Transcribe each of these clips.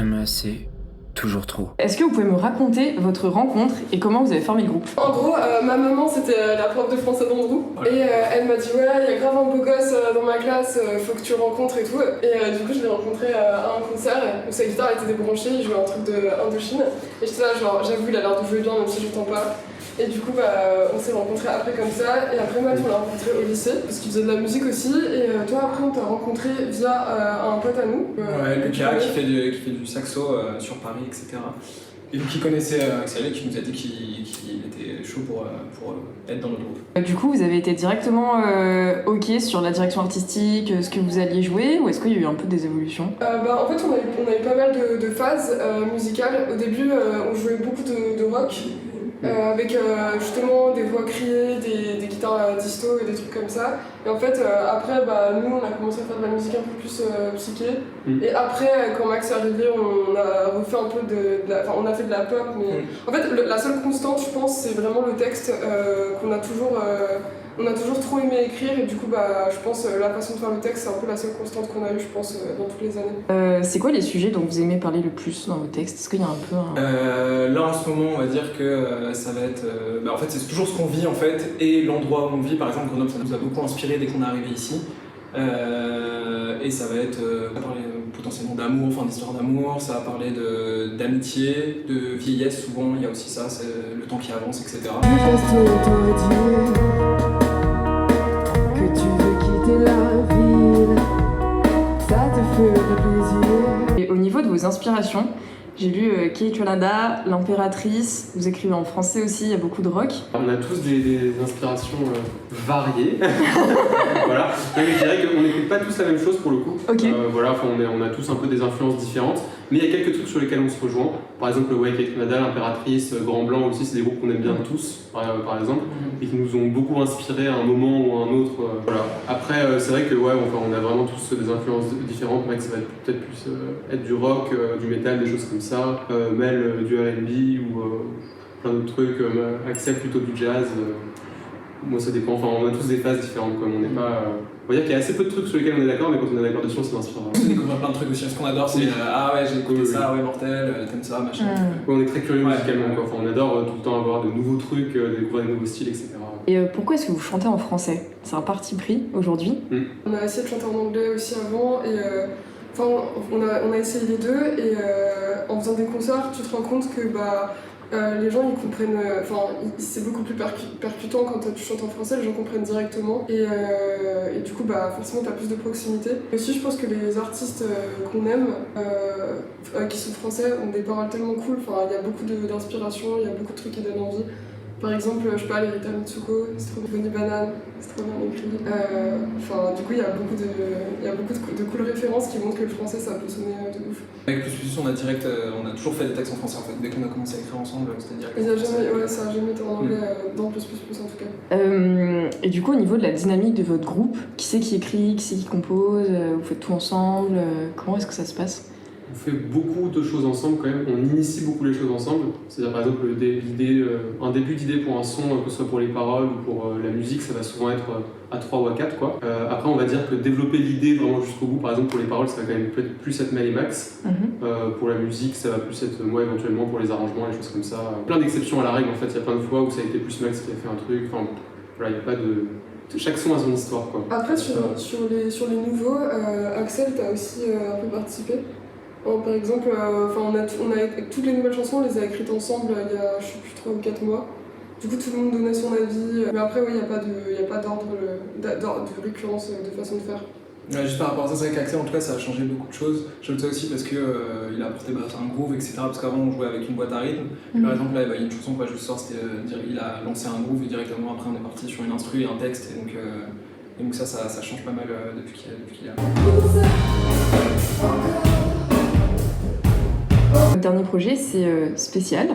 Jamais assez, toujours trop. Est-ce que vous pouvez me raconter votre rencontre et comment vous avez formé le groupe? En gros, ma maman c'était la prof de français d'Andrew et elle m'a dit ouais, il y a grave un beau gosse dans ma classe, faut que tu le rencontres et tout. Et du coup, je l'ai rencontré à un concert où sa guitare était débranchée, il jouait un truc de Indochine. Et j'étais là, genre, j'avoue, il a l'air de jouer bien même si j'entends pas. Et du coup, on s'est rencontrés après comme ça. Et après, Matt, on l'a rencontré au lycée parce qu'il faisait de la musique aussi. Et toi, après, on t'a rencontré via un pote à nous. Ouais, Lucas qui fait du saxo sur Paris, etc. Et donc, il connaissait Axel et qui nous a dit qu'il était chaud pour être dans notre groupe. Du coup, vous avez été directement OK sur la direction artistique, ce que vous alliez jouer, ou est-ce qu'il y a eu un peu des évolutions? En fait, on a eu pas mal de phases musicales. Au début, on jouait beaucoup de rock. Avec justement des voix criées, des guitares disto et des trucs comme ça. Et en fait, après, nous on a commencé à faire de la musique un peu plus psyché. Et après, quand Max est arrivé, on a refait un peu on a fait de la pop. Mais en fait, la seule constante, je pense, c'est vraiment le texte qu'on a toujours. On a toujours trop aimé écrire et du coup, je pense la façon de faire le texte, c'est un peu la seule constante qu'on a eue, je pense, dans toutes les années. C'est quoi les sujets dont vous aimez parler le plus dans vos textes? Est-ce qu'il y a un peu un... Là, en ce moment, on va dire que ça va être... en fait, c'est toujours ce qu'on vit, en fait, et l'endroit où on vit. Par exemple, Grenoble, ça nous a beaucoup inspiré dès qu'on est arrivé ici. Et ça va être parler potentiellement d'amour, enfin d'histoire d'amour, ça va parler d'amitié, de vieillesse, souvent, il y a aussi ça, c'est le temps qui avance, etc. Et au niveau de vos inspirations, j'ai lu Kate Ranada, L'Impératrice, vous écrivez en français aussi, il y a beaucoup de rock. On a tous des inspirations variées. Voilà. Mais je dirais qu'on n'écoute pas tous la même chose pour le coup. Ok. On a tous un peu des influences différentes. Mais il y a quelques trucs sur lesquels on se rejoint. Par exemple, Kate Ranada, L'Impératrice, Grand Blanc aussi, c'est des groupes qu'on aime bien tous, par exemple, et qui nous ont beaucoup inspirés à un moment ou à un autre. Voilà. Après, c'est vrai que on a vraiment tous des influences différentes. Max, ça va peut-être plus être du rock, du métal, des choses comme ça. Mel, du R&B ou plein d'autres trucs. Axel, plutôt du jazz. Moi, ça dépend. Enfin, on a tous des phases différentes. Comme on n'est pas... On va dire qu'il y a assez peu de trucs sur lesquels on est d'accord, mais quand on est d'accord dessus, on s'inspire. On découvre plein de trucs aussi. Ce qu'on adore, c'est ah ouais, j'ai écouté ça, ouais, mortel, t'aimes ça, machin. Ouais, on est très curieux musicalement, quoi. Enfin, on adore tout le temps avoir de nouveaux trucs, découvrir des nouveaux styles, etc. Et pourquoi est-ce que vous chantez en français? C'est un parti pris aujourd'hui? On a essayé de chanter en anglais aussi avant, et on a essayé les deux, et en faisant des concerts, tu te rends compte que les gens ils comprennent, c'est beaucoup plus percutant quand tu chantes en français, les gens comprennent directement et du coup forcément t'as plus de proximité. Aussi je pense que les artistes qu'on aime, qui sont français, ont des paroles tellement cool, il y a beaucoup d'inspiration, il y a beaucoup de trucs qui donnent envie. Par exemple, je sais pas, les Rita Mitsuko, c'est trop Bonnie Banane, c'est trop bien écrit. Du coup, il y a beaucoup de cool références qui montrent que le français, ça peut sonner de ouf. Avec Plus, on a toujours fait des textes en français en fait. Dès qu'on a commencé à écrire ensemble, c'était direct. Ça a jamais été en anglais, dans Plus en tout cas. Et du coup, au niveau de la dynamique de votre groupe, qui c'est qui écrit, qui c'est qui compose, vous faites tout ensemble, comment est-ce que ça se passe? On fait beaucoup de choses ensemble quand même, on initie beaucoup les choses ensemble. C'est-à-dire par exemple un début d'idée pour un son, que ce soit pour les paroles ou pour la musique, ça va souvent être à 3 ou à 4 quoi. Après on va dire que développer l'idée vraiment jusqu'au bout, par exemple pour les paroles ça va quand même peut-être plus être Mel et Max. Pour la musique ça va plus être moi éventuellement pour les arrangements, les choses comme ça. Plein d'exceptions à la règle en fait, il y a plein de fois où ça a été plus Max qui a fait un truc, voilà, il n'y a pas de... Chaque son a son histoire quoi. Après sur les nouveaux, Axel t'as aussi un peu participé. Par exemple, toutes les nouvelles chansons, on les a écrites ensemble il y a, je sais plus, 3 ou 4 mois. Du coup, tout le monde donnait son avis. Mais après, il n'y a pas d'ordre de récurrence de façon de faire. Ouais, juste par rapport à ça, c'est vrai qu'Axel, en tout cas, ça a changé beaucoup de choses. Je le sais aussi parce qu'il a apporté un groove, etc. Parce qu'avant, on jouait avec une boîte à rythme. Et par exemple, là, il y a une chanson que je sors, il a lancé un groove et directement après, on est parti sur une instru et un texte. Et donc ça change pas mal depuis qu'il est là. Le dernier projet, c'est Spécial.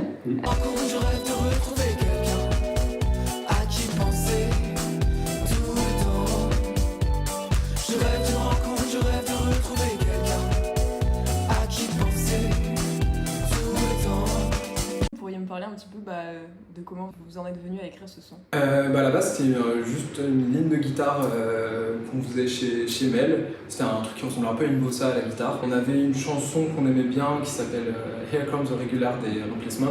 Vous pourriez me parler un petit peu de comment vous en êtes venu à écrire ce son? À la base, c'était juste une ligne de guitare qu'on faisait chez Mel. C'était un truc qui ressemblait un peu à une bossa à la guitare. On avait une chanson qu'on aimait bien qui s'appelle Here Comes the Regular des Replacements.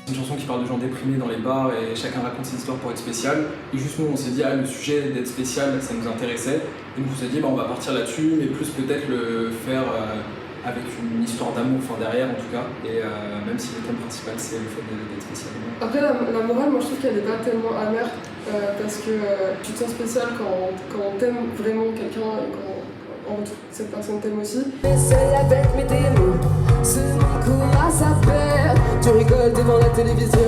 C'est une chanson qui parle de gens déprimés dans les bars et chacun raconte ses histoires pour être spécial. Et juste nous, on s'est dit, le sujet d'être spécial, ça nous intéressait. Et nous, on s'est dit, on va partir là-dessus, mais plus peut-être le faire avec une histoire d'amour, derrière en tout cas. Et même si le thème principal, c'est le fait d'être spécial. Après, la morale, moi je trouve qu'elle n'est pas tellement amère parce que tu te sens spécial quand t'aimes vraiment quelqu'un et quand en retour cette personne t'aime aussi. Essaye avec mes démons, ce mon courage ça perd. Tu rigoles devant la télévision.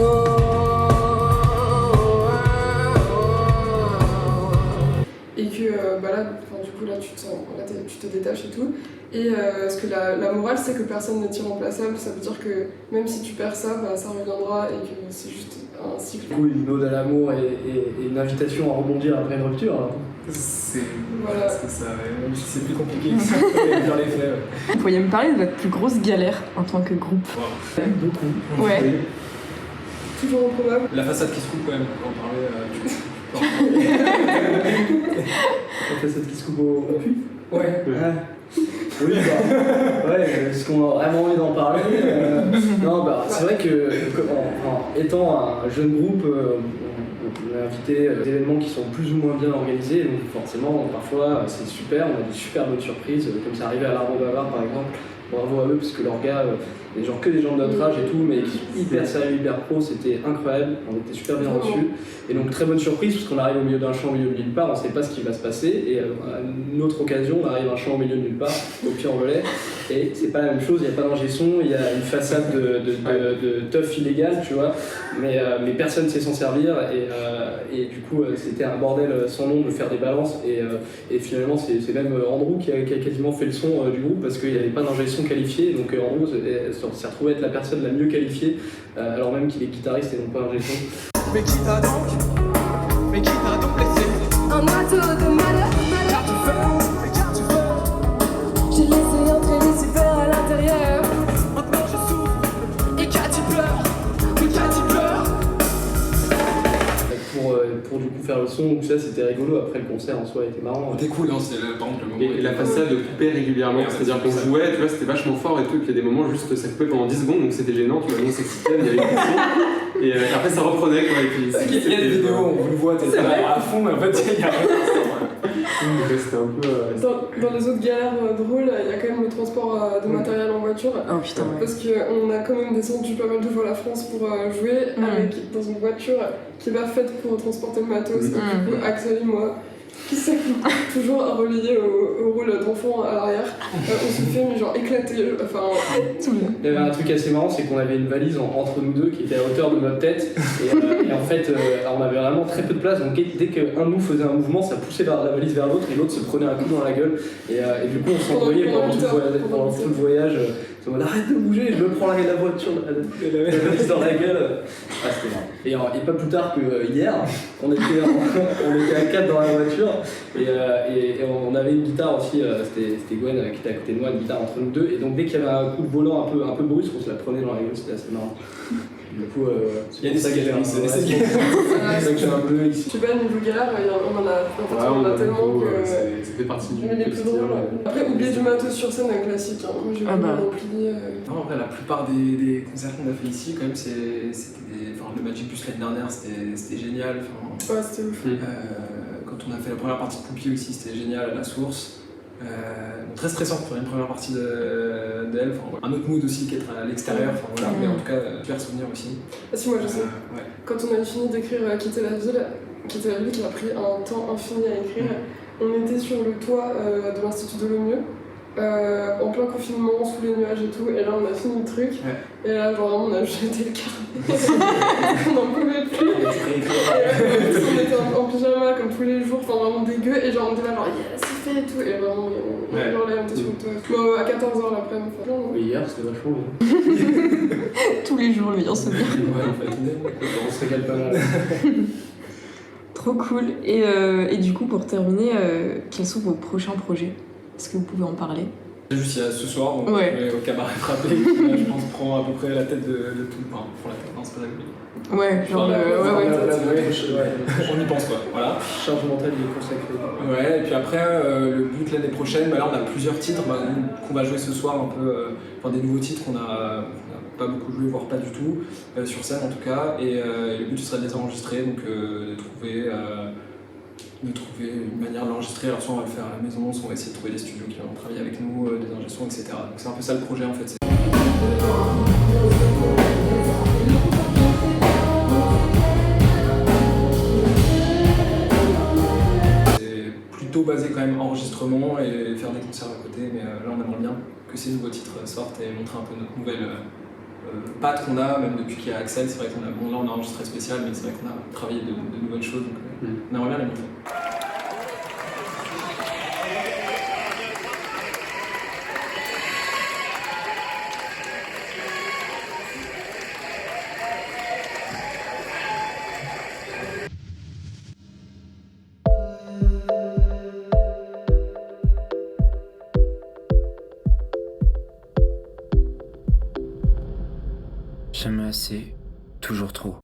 Et que là tu te sens, tu te détaches et tout. Et parce que la morale c'est que personne n'est irremplaçable, ça veut dire que même si tu perds ça, ça reviendra et que c'est juste un cycle. Du coup, une ode à l'amour et une invitation à rebondir après une rupture. C'est ça, même si c'est plus compliqué que ça, bien les faits. Vous pourriez me parler de votre plus grosse galère en tant que groupe? Beaucoup. Ouais. Toujours improbable. La façade qui se coupe quand même, on en parlait. La façade qui se coupe au puits. Ouais. Oui, parce qu'on a vraiment envie d'en parler. Non, c'est vrai que en étant un jeune groupe, on a invité des événements qui sont plus ou moins bien organisés, donc forcément, parfois, c'est super, on a des super bonnes surprises, comme c'est arrivé à l'Arbre Bavard par exemple. Bravo à eux, parce que leurs gars, que des gens de notre âge et tout, mais qui sont hyper sérieux, hyper pro, c'était incroyable, on était super bien reçus. Et donc très bonne surprise, parce qu'on arrive au milieu d'un champ au milieu de nulle part, on ne sait pas ce qui va se passer, et à une autre occasion, on arrive à un champ au milieu de nulle part, au Puy-en-Velay, et c'est pas la même chose, il n'y a pas d'ingé son, il y a une façade de teuf illégal, tu vois, mais personne ne sait s'en servir, et du coup, c'était un bordel sans nom de faire des balances, et finalement, c'est même Andrew qui a quasiment fait le son du groupe, parce qu'il n'y avait pas d'ingé son qualifié, donc Andrew s'est retrouvé être la personne la mieux qualifiée, alors même qu'il est guitariste et non pas ingé son. Mais qui t'a donc blessé? Un oiseau de malheur, car tu veux. J'ai laissé entrer les super à l'intérieur. Maintenant je souffre, et qu'as-tu peur? Mais qu'as-tu peur? Pour du coup faire le son, donc ça c'était rigolo, après le concert en soi était marrant. C'était cool, c'était le moment. Et la façade coupait régulièrement, c'est-à-dire qu'on jouait, tu vois, c'était vachement fort et tout, et puis il y a des moments juste ça coupait pendant 10 secondes, donc c'était gênant, tu vois, on s'excitait, il y avait une pression, et après ça reprenait quoi, et puis il y a des vidéos, on vous le voit, t'es à fond, mais en fait il y a rien. C'était un peu... Dans les autres galères drôles, il y a quand même le transport de matériel en voiture. Oh putain, ouais. Parce qu'on a quand même descendu pas mal de fois la France pour jouer dans une voiture qui est pas faite pour transporter le matos. Et du coup, Axel et moi, qui sont toujours reliés au rôle d'enfant à l'arrière, on se fait éclater. Il y avait un truc assez marrant, c'est qu'on avait une valise entre nous deux qui était à hauteur de notre tête, et en fait, on avait vraiment très peu de place, donc dès qu'un de nous faisait un mouvement, ça poussait la valise vers l'autre, et l'autre se prenait un coup dans la gueule, et du coup on s'envoyait pendant tout le voyage. En mode arrête de bouger, je me prends la voiture, la valise dans la gueule. C'était marrant. Et pas plus tard que hier, on était à 4 dans la voiture et on avait une guitare aussi, c'était Gwen qui était à côté de moi, une guitare entre nous deux. Et donc dès qu'il y avait un coup de volant un peu brusque, on se la prenait dans la gueule, c'était assez marrant. Du coup, il y a des sagas, c'est ça que j'ai un peu ici. Je sais pas, niveau galère, on en a tellement que. Ça fait partie du les plus drôles. Après, oublier du matos sur scène, un classique. Moi, j'ai oublié. Non, en vrai, la plupart des concerts qu'on a fait ici, quand même, c'était des. Enfin, le Magic Bus l'année dernière, c'était génial. Ouais, c'était ouf. Quand on a fait la première partie de Poupie aussi, c'était génial à la source. Très stressant pour une première partie d'elle. Un autre mood aussi qui est à l'extérieur. Mais en tout cas, super souvenir aussi. Ah si, moi je sais. Ouais. Quand on avait fini d'écrire Quitter la ville qui a pris un temps infini à écrire, on était sur le toit de l'Institut de Lemieux. En plein confinement, sous les nuages et tout, et là on a fini le truc, et là vraiment on a jeté le carnet, on n'en pouvait plus, et on était en pyjama comme tous les jours, vraiment dégueu, et on était là yeah, c'est fait et tout, et vraiment on hurlait, on était sur le toit. À 14h l'après-midi. Oui, hier c'était vachement bien. Tous les jours, le meilleur souvenir. On se régale pas mal. Trop cool. Et du coup, pour terminer, quels sont vos prochains projets? Est-ce que vous pouvez en parler? Juste il y a ce soir, donc Ouais. on est au cabaret frappé, qui, là, je pense prend à peu près la tête de tout. Enfin, prend la tête, non, c'est pas la Ouais, genre, Voilà, ouais. on y pense quoi, voilà. Charge mentale il est consacrée. Ouais, et puis après, le but l'année prochaine, là on a plusieurs titres qu'on va jouer ce soir, un peu, enfin des nouveaux titres qu'on a pas beaucoup joué, voire pas du tout, sur scène en tout cas, et le but ce serait de les enregistrer, donc de trouver une manière de l'enregistrer. Alors soit on va le faire à la maison, soit on va essayer de trouver des studios qui vont travailler avec nous, des ingé sons, etc. Donc c'est un peu ça le projet en fait. C'est plutôt basé quand même enregistrement et faire des concerts à côté, mais là on aimerait bien que ces nouveaux titres sortent et montrer un peu notre nouvelle patte qu'on a, même depuis qu'il y a Axel. C'est vrai qu'on a, bon là on a enregistré spécial, mais c'est vrai qu'on a travaillé de nouvelles choses, donc on aimerait bien les montrer. Jamais assez, toujours trop.